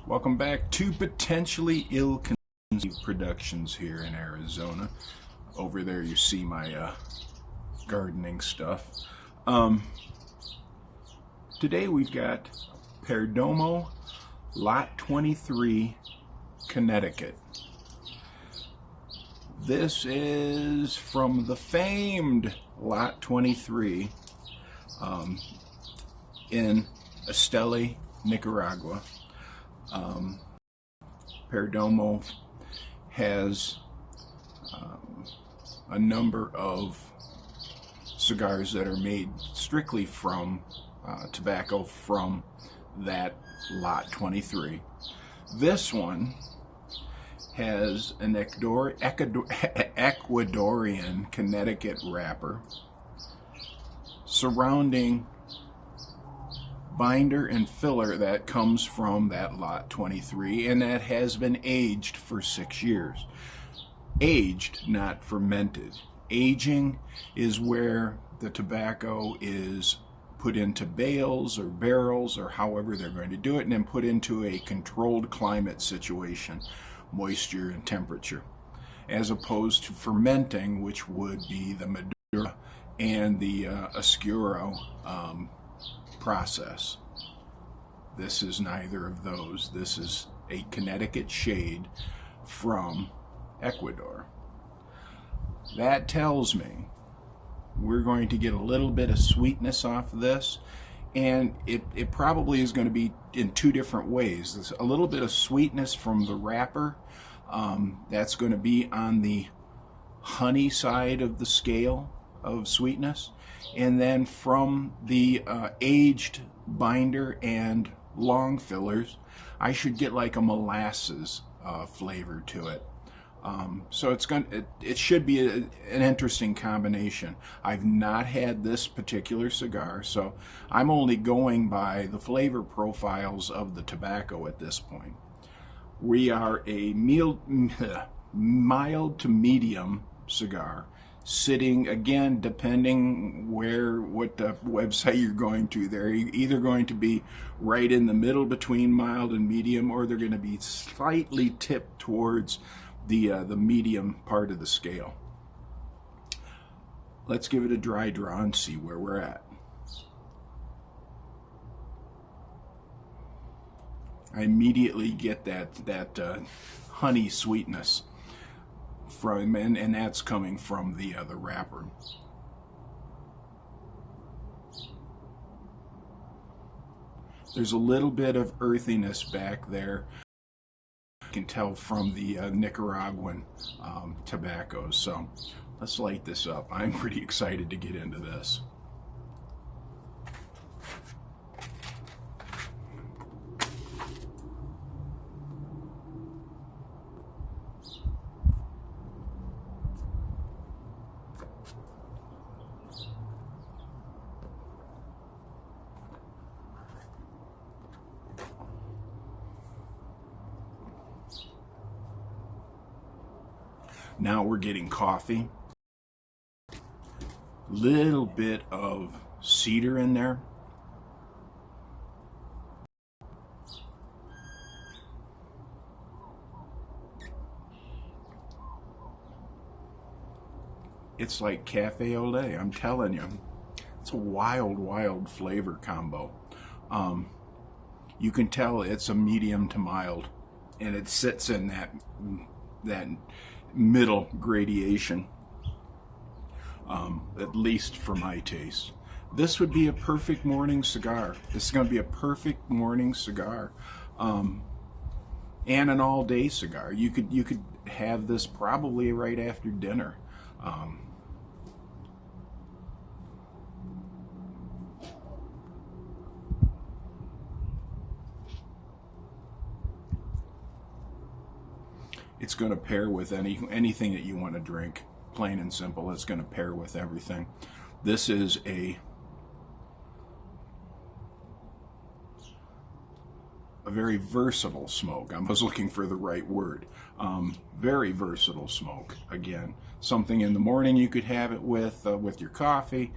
Welcome back to Potentially Ill-Conceived Productions here in Arizona. Over there you see my gardening stuff. Today we've got Perdomo, Lot 23, Connecticut. This is from the famed Lot 23 in Esteli, Nicaragua. Perdomo has a number of cigars that are made strictly from tobacco from that Lot 23. This one has an Ecuadorian Connecticut wrapper surrounding binder and filler that comes from that Lot 23, and that has been aged for 6 years. Aged, not fermented. Aging is where the tobacco is put into bales or barrels or however they're going to do it, and then put into a controlled climate situation, moisture and temperature, as opposed to fermenting, which would be the Maduro and the Oscuro process. This is neither of those. This is a Connecticut shade from Ecuador. That tells me we're going to get a little bit of sweetness off of this, and it probably is going to be in two different ways. There's a little bit of sweetness from the wrapper. That's going to be on the honey side of the scale of sweetness, and then from the aged binder and long fillers, I should get like a molasses flavor to it. So it should be an interesting combination. I've not had this particular cigar, so I'm only going by the flavor profiles of the tobacco at this point. We are a mild to medium cigar, sitting, again, depending what website you're going to. They're either going to be right in the middle between mild and medium, or they're going to be slightly tipped towards the medium part of the scale. Let's give it a dry draw and see where we're at. I immediately get that honey sweetness from, and that's coming from the wrapper. There's a little bit of earthiness back there. You can tell from the Nicaraguan tobaccos. So let's light this up. I'm pretty excited to get into this. Now we're getting coffee, little bit of cedar in there. It's like cafe au lait, I'm telling you. It's a wild flavor combo. You can tell it's a medium to mild, and it sits in that middle gradation, at least for my taste. This would be a perfect morning cigar. This is going to be a perfect morning cigar, and an all-day cigar. You could have this probably right after dinner. It's going to pair with anything that you want to drink, plain and simple. It's going to pair with everything. This is a very versatile smoke. I was looking for the right word. Very versatile smoke. Again, something in the morning you could have it with your coffee.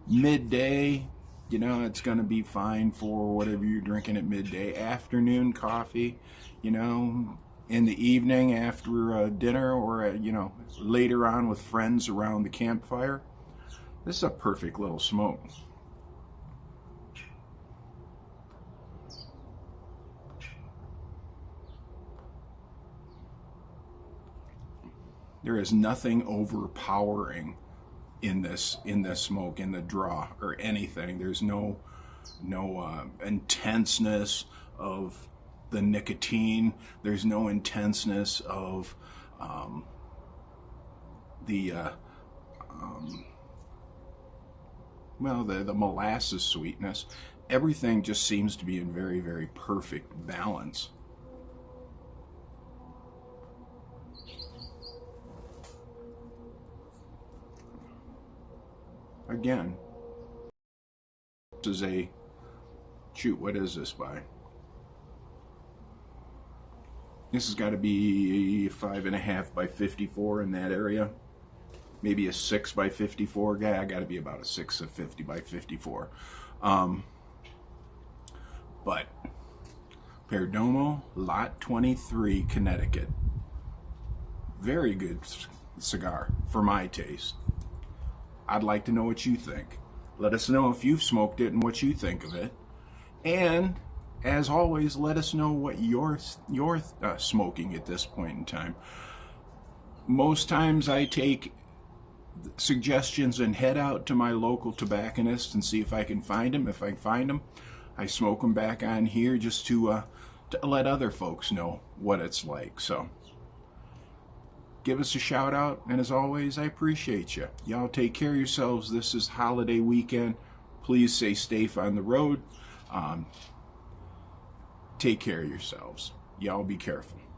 Midday, You know, it's going to be fine for whatever you're drinking at midday. Afternoon coffee, you know, in the evening after dinner, or, later on with friends around the campfire. This is a perfect little smoke. There is nothing overpowering in this smoke, in the draw, or anything. There's no intenseness of the nicotine. There's no intenseness of the the molasses sweetness. Everything just seems to be in very, very perfect balance. Again, this is a, shoot, what is this by? This has got to be 5.5 by 54 in that area. Maybe a 6 by 54 guy. I got to be about a 6 of 50 by 54. But Perdomo, Lot 23, Connecticut. Very good cigar for my taste. I'd like to know what you think. Let us know if you've smoked it and what you think of it. And as always, let us know what you're smoking at this point in time. Most times I take suggestions and head out to my local tobacconist and see if I can find them. If I find them, I smoke them back on here just to let other folks know what it's like. So give us a shout out, and as always, I appreciate you. Y'all take care of yourselves. This is holiday weekend. Please stay safe on the road. Take care of yourselves. Y'all be careful.